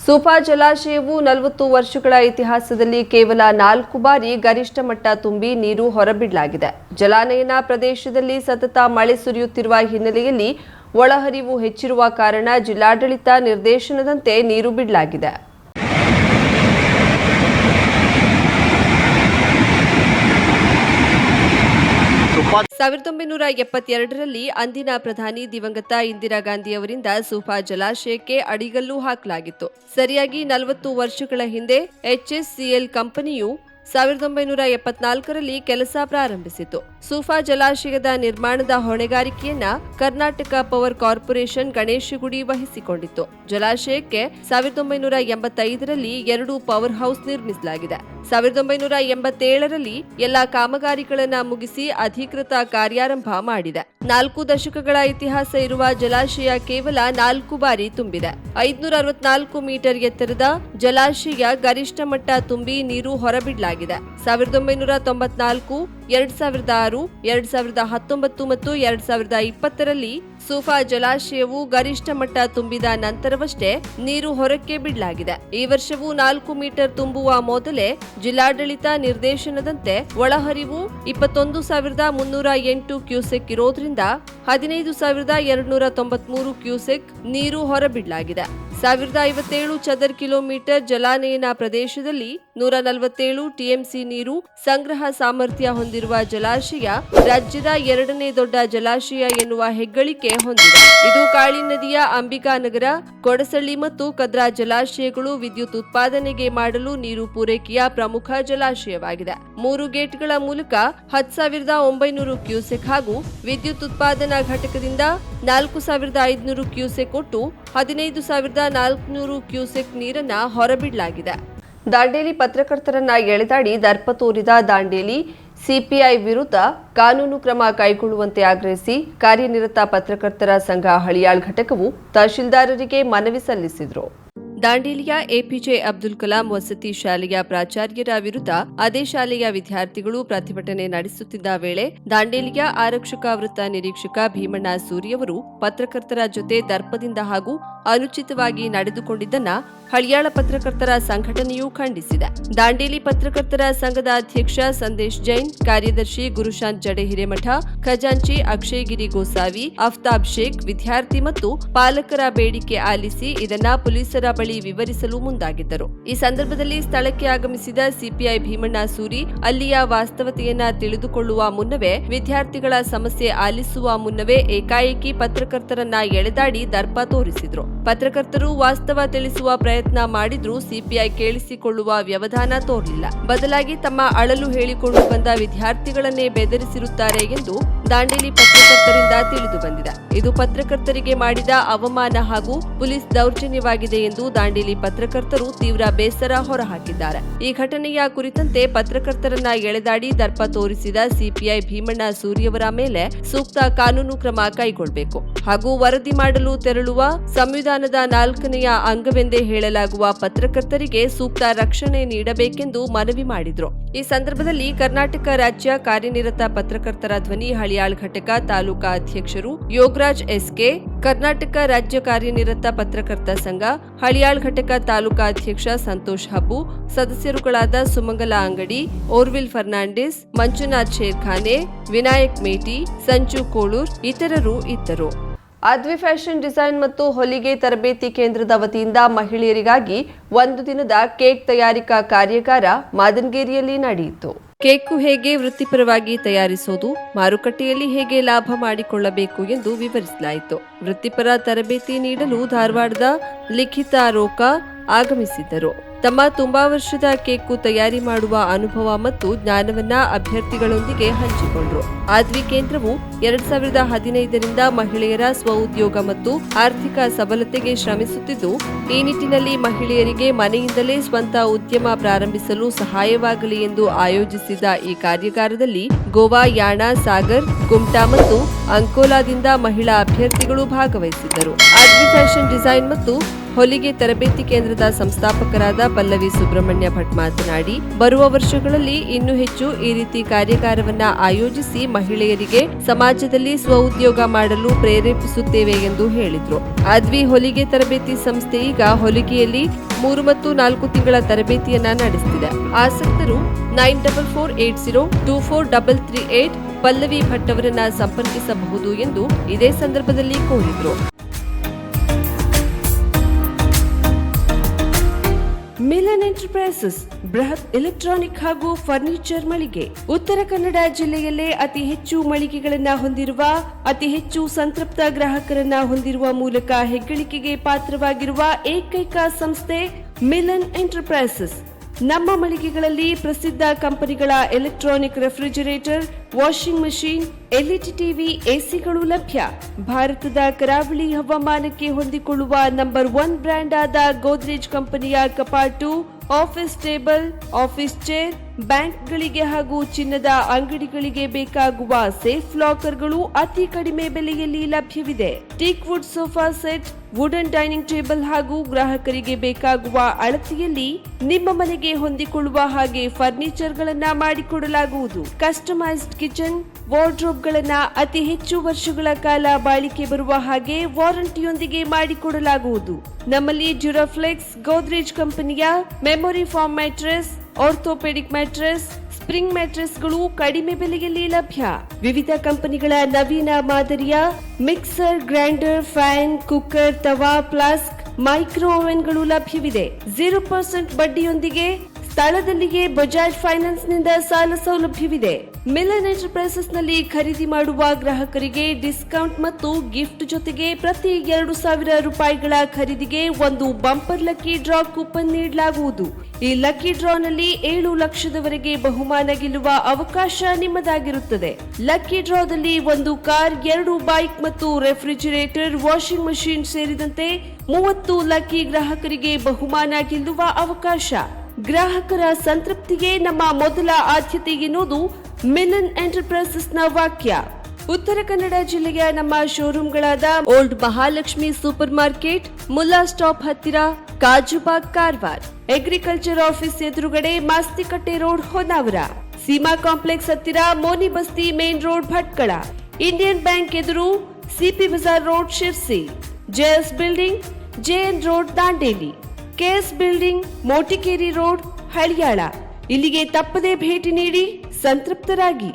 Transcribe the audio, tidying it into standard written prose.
ಸೂಫಾ ಜಲಾಶಯವು 40 ವರ್ಷಗಳ ಇತಿಹಾಸದಲ್ಲಿ ಕೇವಲ 4 ಬಾರಿ ಗರಿಷ್ಠ ಮಟ್ಟ ತುಂಬಿ ನೀರು ಹೊರಬಿಡಲಾಗಿದೆ. ಜಲಾನಯನ ಪ್ರದೇಶದಲ್ಲಿ ಸತತ ಮಳೆ ಸುರಿಯುತ್ತಿರುವ ಹಿನ್ನೆಲೆಯಲ್ಲಿ ಒಳಹರಿವು ಹೆಚ್ಚಿರುವ ಕಾರಣ ಜಿಲ್ಲಾಡಳಿತ ನಿರ್ದೇಶನದಂತೆ ನೀರು ಬಿಡಲಾಗಿದೆ. ಸಾವಿರದ 1972ರಲ್ಲಿ ಅಂದಿನ ಪ್ರಧಾನಿ ದಿವಂಗತ ಇಂದಿರಾ ಗಾಂಧಿ ಅವರಿಂದ ಸೂಫಾ ಜಲಾಶಯಕ್ಕೆ ಅಡಿಗಲ್ಲು ಹಾಕಲಾಗಿತ್ತು. ಸರಿಯಾಗಿ 40 ವರ್ಷಗಳ ಹಿಂದೆ HSCL ಕಂಪನಿಯು 1974ರಲ್ಲಿ ಕೆಲಸ ಪ್ರಾರಂಭಿಸಿತು. ಸೂಫಾ ಜಲಾಶಯದ ನಿರ್ಮಾಣದ ಹೊಣೆಗಾರಿಕೆಯನ್ನ ಕರ್ನಾಟಕ ಪವರ್ ಕಾರ್ಪೊರೇಷನ್ ಗಣೇಶಗುಡಿ ವಹಿಸಿಕೊಂಡಿತ್ತು. ಜಲಾಶಯಕ್ಕೆ 1985ರಲ್ಲಿ 2 ಪವರ್ ಹೌಸ್ ನಿರ್ಮಿಸಲಾಗಿದೆ. 1987ರಲ್ಲಿ ಎಲ್ಲಾ ಕಾಮಗಾರಿಗಳನ್ನು ಮುಗಿಸಿ ಅಧಿಕೃತ ಕಾರ್ಯಾರಂಭ ಮಾಡಿದೆ. 4 ದಶಕಗಳ ಇತಿಹಾಸ ಇರುವ ಜಲಾಶಯ ಕೇವಲ 4 ಬಾರಿ ತುಂಬಿದೆ. 564 ಮೀಟರ್ ಎತ್ತರದ ಜಲಾಶಯ ಗರಿಷ್ಠ ಮಟ್ಟ ತುಂಬಿ ನೀರು ಹೊರಬಿಡಲಾಗಿದೆ. 1994, 2006, 2019 ಮತ್ತು 2020ರಲ್ಲಿ ಸೂಫಾ ಜಲಾಶಯವು ಗರಿಷ್ಠ ಮಟ್ಟ ತುಂಬಿದ ನಂತರವಷ್ಟೇ ನೀರು ಹೊರಕ್ಕೆ ಬಿಡಲಾಗಿದೆ. ಈ ವರ್ಷವೂ 4 ಮೀಟರ್ ತುಂಬುವ ಮೊದಲೇ ಜಿಲ್ಲಾಡಳಿತ ನಿರ್ದೇಶನದಂತೆ ಒಳಹರಿವು 21,308 ಕ್ಯೂಸೆಕ್ ಇರೋದ್ರಿಂದ 15,293 ಕ್ಯೂಸೆಕ್ ನೀರು ಹೊರಬಿಡಲಾಗಿದೆ. 1057 ಚದರ ಕಿಲೋಮೀಟರ್ ಜಲಾನಯನ ಪ್ರದೇಶದಲ್ಲಿ 147 ಟಿಎಂಸಿ ನೀರು ಸಂಗ್ರಹ ಸಾಮರ್ಥ್ಯ ಹೊಂದಿರುವ ಜಲಾಶಯ ರಾಜ್ಯದ 2ನೇ ದೊಡ್ಡ ಜಲಾಶಯ ಎನ್ನುವ ಹೆಗ್ಗಳಿಕೆ ಹೊಂದಿದೆ. ಇದು ಕಾಳಿ ನದಿಯ ಅಂಬಿಕಾನಗರ, ಕೊಡಸಳ್ಳಿ ಮತ್ತು ಕದ್ರಾ ಜಲಾಶಯಗಳು ವಿದ್ಯುತ್ ಉತ್ಪಾದನೆಗೆ ಮಾಡಲು ನೀರು ಪೂರೈಕೆಯ ಪ್ರಮುಖ ಜಲಾಶಯವಾಗಿದೆ. 3 ಗೇಟ್ಗಳ ಮೂಲಕ 10,900 ಕ್ಯೂಸೆಕ್ ಹಾಗೂ ವಿದ್ಯುತ್ ಉತ್ಪಾದನಾ ಘಟಕದಿಂದ 4,500 ಕ್ಯೂಸೆಕ್ ಒಟ್ಟು 15,400 ಕ್ಯೂಸೆಕ್ ನೀರನ್ನ ಹೊರಬಿಡಲಾಗಿದೆ. ದಾಂಡೇಲಿ ಪತ್ರಕರ್ತರನ್ನ ಎಳೆದಾಡಿ ದರ್ಪ ತೋರಿದ ದಾಂಡೇಲಿ ಸಿಪಿಐ ವಿರುದ್ಧ ಕಾನೂನು ಕ್ರಮ ಕೈಗೊಳ್ಳುವಂತೆ ಆಗ್ರಹಿಸಿ ಕಾರ್ಯನಿರತ ಪತ್ರಕರ್ತರ ಸಂಘ ಹಳಿಯಾಳ್ ಘಟಕವು ತಹಶೀಲ್ದಾರರಿಗೆ ಮನವಿ ಸಲ್ಲಿಸಿದರು. ದಾಂಡೇಲಿಯ ಎಪಿಜೆ ಅಬ್ದುಲ್ ಕಲಾಂ ವಸತಿ ಶಾಲೆಯ ಪ್ರಾಚಾರ್ಯರ ವಿರುದ್ಧ ಅದೇ ಶಾಲೆಯ ವಿದ್ಯಾರ್ಥಿಗಳು ಪ್ರತಿಭಟನೆ ನಡೆಸುತ್ತಿದ್ದ ವೇಳೆ ದಾಂಡೇಲಿಯ ಆರಕ್ಷಕ ವೃತ್ತ ನಿರೀಕ್ಷಕ ಭೀಮಣ್ಣ ಸೂರಿಯವರು ಪತ್ರಕರ್ತರ ಜೊತೆ ದರ್ಪದಿಂದ ಹಾಗೂ ಅನುಚಿತವಾಗಿ ನಡೆದುಕೊಂಡಿದ್ದನ್ನ ಹಳಿಯಾಳ ಪತ್ರಕರ್ತರ ಸಂಘಟನೆಯು ಖಂಡಿಸಿದೆ. ದಾಂಡೇಲಿ ಪತ್ರಕರ್ತರ ಸಂಘದ ಅಧ್ಯಕ್ಷ ಸಂದೇಶ್ ಜೈನ್, ಕಾರ್ಯದರ್ಶಿ ಗುರುಶಾಂತ್ ಜಡೆ ಹಿರೇಮಠ, ಖಜಾಂಚಿ ಅಕ್ಷಯಗಿರಿ ಗೋಸಾವಿ, ಅಫ್ತಾಬ್ ಶೇಖ್ ವಿದ್ಯಾರ್ಥಿ ಮತ್ತು ಪಾಲಕರ ಬೇಡಿಕೆ ಆಲಿಸಿ ಇದನ್ನ ಪೊಲೀಸರ ಬಳಿ ವಿವರಿಸಲು ಮುಂದಾಗಿದ್ದರು. ಈ ಸಂದರ್ಭದಲ್ಲಿ ಸ್ಥಳಕ್ಕೆ ಆಗಮಿಸಿದ ಸಿಪಿಐ ಭೀಮಣ್ಣ ಸೂರಿ ಅಲ್ಲಿಯ ವಾಸ್ತವತೆಯನ್ನ ತಿಳಿದುಕೊಳ್ಳುವ ಮುನ್ನವೇ ವಿದ್ಯಾರ್ಥಿಗಳ ಸಮಸ್ಯೆ ಆಲಿಸುವ ಮುನ್ನವೇ ಏಕಾಏಕಿ ಪತ್ರಕರ್ತರನ್ನ ಎಳೆದಾಡಿ ದರ್ಪ ತೋರಿಸಿದ್ರು. ಪತ್ರಕರ್ತರು ವಾಸ್ತವ ತಿಳಿಸುವ ಪ್ರಯತ್ನ ಮಾಡಿದ್ರೂ ಸಿಪಿಐ ಕೇಳಿಸಿಕೊಳ್ಳುವ ವ್ಯವಧಾನ ತೋರಲಿಲ್ಲ. ಬದಲಾಗಿ ತಮ್ಮ ಅಳಲು ಹೇಳಿಕೊಂಡು ಬಂದ ವಿದ್ಯಾರ್ಥಿಗಳನ್ನೇ ಬೆದರಿಸಿರುತ್ತಾರೆ ಎಂದು ದಾಂಡೇಲಿ ಪತ್ರಕರ್ತರಿಂದ ತಿಳಿದು ಬಂದಿದೆ. ಇದು ಪತ್ರಕರ್ತರಿಗೆ ಮಾಡಿದ ಅವಮಾನ ಹಾಗೂ ಪೊಲೀಸ್ ದೌರ್ಜನ್ಯವಾಗಿದೆ ಎಂದು ದಾಂಡೇಲಿ ಪತ್ರಕರ್ತರು ತೀವ್ರ ಬೇಸರ ಹೊರಹಾಕಿದ್ದಾರೆ. ಈ ಘಟನೆಯ ಕುರಿತಂತೆ ಪತ್ರಕರ್ತರನ್ನ ಎಳೆದಾಡಿ ದರ್ಪ ತೋರಿಸಿದ ಸಿಪಿಐ ಭೀಮಣ್ಣ ಸೂರಿಯವರ ಮೇಲೆ ಸೂಕ್ತ ಕಾನೂನು ಕ್ರಮ ಕೈಗೊಳ್ಳಬೇಕು ಹಾಗೂ ವರದಿ ಮಾಡಲು ತೆರಳುವ ಸಂವಿಧಾನದ 4ನೇ ಅಂಗವೆಂದೇ ಹೇಳಲಾಗುವ ಪತ್ರಕರ್ತರಿಗೆ ಸೂಕ್ತ ರಕ್ಷಣೆ ನೀಡಬೇಕೆಂದು ಮನವಿ ಮಾಡಿದ್ರು. ಈ ಸಂದರ್ಭದಲ್ಲಿ ಕರ್ನಾಟಕ ರಾಜ್ಯ ಕಾರ್ಯನಿರತ ಪತ್ರಕರ್ತರ ಧ್ವನಿ ಹಳಿಯಾಳ್ ಘಟಕ ತಾಲೂಕಾ ಅಧ್ಯಕ್ಷರು ಯೋಗರಾಜ್ ಎಸ್ಕೆ, ಕರ್ನಾಟಕ ರಾಜ್ಯ ಕಾರ್ಯನಿರತ ಪತ್ರಕರ್ತ ಸಂಘ ಹಳಿಯಾಳ್ ಘಟಕ ತಾಲೂಕಾ ಅಧ್ಯಕ್ಷ ಸಂತೋಷ್ ಹಬ್ಬು, ಸದಸ್ಯರುಗಳಾದ ಸುಮಂಗಲ ಅಂಗಡಿ, ಓರ್ವಿಲ್ ಫರ್ನಾಂಡಿಸ್, ಮಂಜುನಾಥ್ ಶೇರ್ಖಾನೆ, ವಿನಾಯಕ್ ಮೇಟಿ, ಸಂಜು ಕೋಳೂರ್ ಇತರರು ಇದ್ದರು. ಅದ್ವಿ ಫ್ಯಾಷನ್ ಡಿಸೈನ್ ಮತ್ತು ಹೊಲಿಗೆ ತರಬೇತಿ ಕೇಂದ್ರದ ವತಿಯಿಂದ ಮಹಿಳೆಯರಿಗಾಗಿ 1 ದಿನದ ಕೇಕ್ ತಯಾರಿಕಾ ಕಾರ್ಯಾಗಾರ ಮಾದನಗೇರಿಯಲ್ಲಿ ನಡೆಯಿತು. ಕೇಕು ಹೇಗೆ ವೃತ್ತಿಪರವಾಗಿ ತಯಾರಿಸೋದು, ಮಾರುಕಟ್ಟೆಯಲ್ಲಿ ಹೇಗೆ ಲಾಭ ಮಾಡಿಕೊಳ್ಳಬೇಕು ಎಂದು ವಿವರಿಸಲಾಯಿತು. ವೃತ್ತಿಪರ ತರಬೇತಿ ನೀಡಲು ಧಾರವಾಡದ ಲಿಖಿತ ರೋಕ ಆಗಮಿಸಿದ್ದರು. ತಮ್ಮ ತುಂಬಾ ವರ್ಷದ ಕೇಕು ತಯಾರಿ ಮಾಡುವ ಅನುಭವ ಮತ್ತು ಜ್ಞಾನವನ್ನ ಅಭ್ಯರ್ಥಿಗಳೊಂದಿಗೆ ಹಂಚಿಕೊಂಡರು. ಆದ್ವಿ ಕೇಂದ್ರವು 2015ರಿಂದ ಮಹಿಳೆಯರ ಸ್ವಉದ್ಯೋಗ ಮತ್ತು ಆರ್ಥಿಕ ಸಬಲತೆಗೆ ಶ್ರಮಿಸುತ್ತಿದ್ದು, ಈ ನಿಟ್ಟಿನಲ್ಲಿ ಮಹಿಳೆಯರಿಗೆ ಮನೆಯಿಂದಲೇ ಸ್ವಂತ ಉದ್ಯಮ ಪ್ರಾರಂಭಿಸಲು ಸಹಾಯವಾಗಲಿ ಎಂದು ಆಯೋಜಿಸಿದ್ದ ಈ ಕಾರ್ಯಾಗಾರದಲ್ಲಿ ಗೋವಾ, ಯಾಣ, ಸಾಗರ್, ಕುಮಟಾ ಮತ್ತು ಅಂಕೋಲಾದಿಂದ ಮಹಿಳಾ ಅಭ್ಯರ್ಥಿಗಳು ಭಾಗವಹಿಸಿದ್ದರು. ಆದ್ವಿ ಫ್ಯಾಷನ್ ಡಿಸೈನ್ ಮತ್ತು ಹೊಲಿಗೆ ತರಬೇತಿ ಕೇಂದ್ರದ ಸಂಸ್ಥಾಪಕರಾದ ಪಲ್ಲವಿ ಸುಬ್ರಹ್ಮಣ್ಯ ಭಟ್ ಮಾತನಾಡಿ, ಬರುವ ವರ್ಷಗಳಲ್ಲಿ ಇನ್ನೂ ಹೆಚ್ಚು ಈ ರೀತಿ ಕಾರ್ಯಾಗಾರವನ್ನ ಆಯೋಜಿಸಿ ಮಹಿಳೆಯರಿಗೆ ಸಮಾಜದಲ್ಲಿ ಸ್ವಉದ್ಯೋಗ ಮಾಡಲು ಪ್ರೇರೇಪಿಸುತ್ತೇವೆ ಎಂದು ಹೇಳಿದ್ರು. ಅದ್ವಿ ಹೊಲಿಗೆ ತರಬೇತಿ ಸಂಸ್ಥೆ ಈಗ ಹೊಲಿಗೆಯಲ್ಲಿ 3 ಮತ್ತು 4 ತಿಂಗಳ ತರಬೇತಿಯನ್ನ ನಡೆಸುತ್ತಿದೆ. ಆಸಕ್ತರು 9448024338 ಪಲ್ಲವಿ ಭಟ್ ಅವರನ್ನ ಸಂಪರ್ಕಿಸಬಹುದು ಎಂದು ಇದೇ ಸಂದರ್ಭದಲ್ಲಿ ಕೋರಿದ್ರು. ಮಿಲನ್ ಎಂಟರ್ಪ್ರೈಸಸ್ ಬೃಹತ್ ಎಲೆಕ್ಟ್ರಾನಿಕ್ ಹಾಗೂ ಫರ್ನಿಚರ್ ಮಳಿಗೆ. ಉತ್ತರ ಕನ್ನಡ ಜಿಲ್ಲೆಯಲ್ಲೇ ಅತಿ ಹೆಚ್ಚು ಮಳಿಗೆಗಳನ್ನ ಹೊಂದಿರುವ, ಅತಿ ಹೆಚ್ಚು ಸಂತೃಪ್ತ ಗ್ರಾಹಕರನ್ನ ಹೊಂದಿರುವ ಮೂಲಕ ಹೆಗ್ಗಳಿಕೆಗೆ ಪಾತ್ರವಾಗಿರುವ ಏಕೈಕ ಸಂಸ್ಥೆ ಮಿಲನ್ ಎಂಟರ್ಪ್ರೈಸಸ್. ನಮ್ಮ ಮಳಿಗೆಗಳಲ್ಲಿ ಪ್ರಸಿದ್ಧ ಕಂಪನಿಗಳ electronic refrigerator, washing machine, LED TV, ಎಸಿಗಳು ಲಭ್ಯ. ಭಾರತದ ಕರಾವಳಿ ಹವಾಮಾನಕ್ಕೆ ಹೊಂದಿಕೊಳ್ಳುವ ನಂಬರ್ 1 ಬ್ರ್ಯಾಂಡ್ ಆದ ಗೋದ್ರೇಜ್ ಕಂಪನಿಯ ಕಪಾಟು, ಆಫೀಸ್ ಟೇಬಲ್, ಆಫೀಸ್ ಚೇರ್, ಬ್ಯಾಂಕ್ಗಳಿಗೆ ಹಾಗೂ ಚಿನ್ನದ ಅಂಗಡಿಗಳಿಗೆ ಬೇಕಾಗುವ ಸೇಫ್ ಲಾಕರ್ಗಳು ಅತಿ ಕಡಿಮೆ ಬೆಲೆಯಲ್ಲಿ ಲಭ್ಯವಿದೆ. Teak wood sofa set, wooden dining table ಹಾಗೂ ಗ್ರಾಹಕರಿಗೆ ಬೇಕಾಗುವ ಅಳತೆಯಲ್ಲಿ ನಿಮ್ಮ ಮನೆಗೆ ಹೊಂದಿಕೊಳ್ಳುವ ಹಾಗೆ ಫರ್ನಿಚರ್ ಗಳನ್ನ ಮಾಡಿಕೊಡಲಾಗುವುದು. ಕಸ್ಟಮೈಸ್ಡ್ ಕಿಚನ್, ವಾರ್ಡ್ರೋಬ್ಗಳನ್ನ ಅತಿ ಹೆಚ್ಚು ವರ್ಷಗಳ ಕಾಲ ಬಾಳಿಕೆ ಬರುವ ಹಾಗೆ ವಾರಂಟಿಯೊಂದಿಗೆ ಮಾಡಿಕೊಡಲಾಗುವುದು. ನಮ್ಮಲ್ಲಿ ಡ್ಯೂರಾಫ್ಲೆಕ್ಸ್, ಗೋದ್ರೇಜ್ ಕಂಪನಿಯ memory foam mattress, orthopedic mattress, spring ಮ್ಯಾಟ್ರೆಸ್ಗಳು ಕಡಿಮೆ ಬೆಲೆಯಲ್ಲಿ ಲಭ್ಯ. ವಿವಿಧ ಕಂಪನಿಗಳ ನವೀನ ಮಾದರಿಯ ಮಿಕ್ಸರ್, ಗ್ರೈಂಡರ್, ಫ್ಯಾನ್, ಕುಕ್ಕರ್, ತವಾ, ಫ್ಲಾಸ್ಕ್, ಮೈಕ್ರೋ ಓವೆನ್ಗಳು ಲಭ್ಯವಿದೆ. 0% ಬಡ್ಡಿಯೊಂದಿಗೆ ಸ್ಥಳದಲ್ಲಿಯೇ ಬಜಾಜ್ ಫೈನಾನ್ಸ್ ನಿಂದ ಸಾಲ ಸೌಲಭ್ಯವಿದೆ. ಮಿಲನ್ ಎಂಟರ್ಪ್ರೈಸಸ್ ನಲ್ಲಿ ಖರೀದಿ ಮಾಡುವ ಗ್ರಾಹಕರಿಗೆ ಡಿಸ್ಕೌಂಟ್ ಮತ್ತು ಗಿಫ್ಟ್ ಜೊತೆಗೆ ಪ್ರತಿ 2,000 ರೂಪಾಯಿಗಳ ಖರೀದಿಗೆ ಒಂದು ಬಂಪರ್ ಲಕ್ಕಿ ಡ್ರಾ ಕೂಪನ್ ನೀಡಲಾಗುವುದು. ಈ ಲಕ್ಕಿ ಡ್ರಾನಲ್ಲಿ 7 ಲಕ್ಷದವರೆಗೆ ಬಹುಮಾನ ಗೆಲ್ಲುವ ಅವಕಾಶ ನಿಮ್ಮದಾಗಿರುತ್ತದೆ. ಲಕ್ಕಿ ಡ್ರಾದಲ್ಲಿ 1 ಕಾರ್, 2 ಬೈಕ್ ಮತ್ತು ರೆಫ್ರಿಜರೇಟರ್, ವಾಷಿಂಗ್ ಮಷೀನ್ ಸೇರಿದಂತೆ 30 ಲಕ್ಕಿ ಗ್ರಾಹಕರಿಗೆ ಬಹುಮಾನ ಗೆಲ್ಲುವ ಅವಕಾಶ. ಗ್ರಾಹಕರ ಸಂತೃಪ್ತಿಗೆ ನಮ್ಮ ಮೊದಲ ಆದ್ಯತೆ ಎನ್ನುವುದು ಮಿಲನ್ ಎಂಟರ್ಪ್ರೈಸಸ್ ನ ವಾಕ್ಯ. ಉತ್ತರ ಕನ್ನಡ ಜಿಲ್ಲೆಯ ನಮ್ಮ ಶೋರೂಮ್ಗಳಾದ old Mahalakshmi super market, Mulla stop ಹತ್ತಿರ, ಕಾಜುಬಾಗ್, ಕಾರವಾರ, ಅಗ್ರಿಕಲ್ಚರ್ ಆಫೀಸ್ ಎದುರುಗಡೆ, ಮಾಸ್ತಿಕಟ್ಟೆ ರೋಡ್, ಹೊನ್ನಾವರ, ಸೀಮಾ ಕಾಂಪ್ಲೆಕ್ಸ್ ಹತ್ತಿರ, Moni Basti main road, Bhatkal, Indian bank ಎದುರು, CP bazaar road, Sirsi, JS building, JN road, Dandeli, KS building, Motikeri road, Haliyal. ಇಲ್ಲಿಗೆ ತಪ್ಪದೇ ಭೇಟಿ ನೀಡಿ ಸಂತೃಪ್ತರಾಗಿ.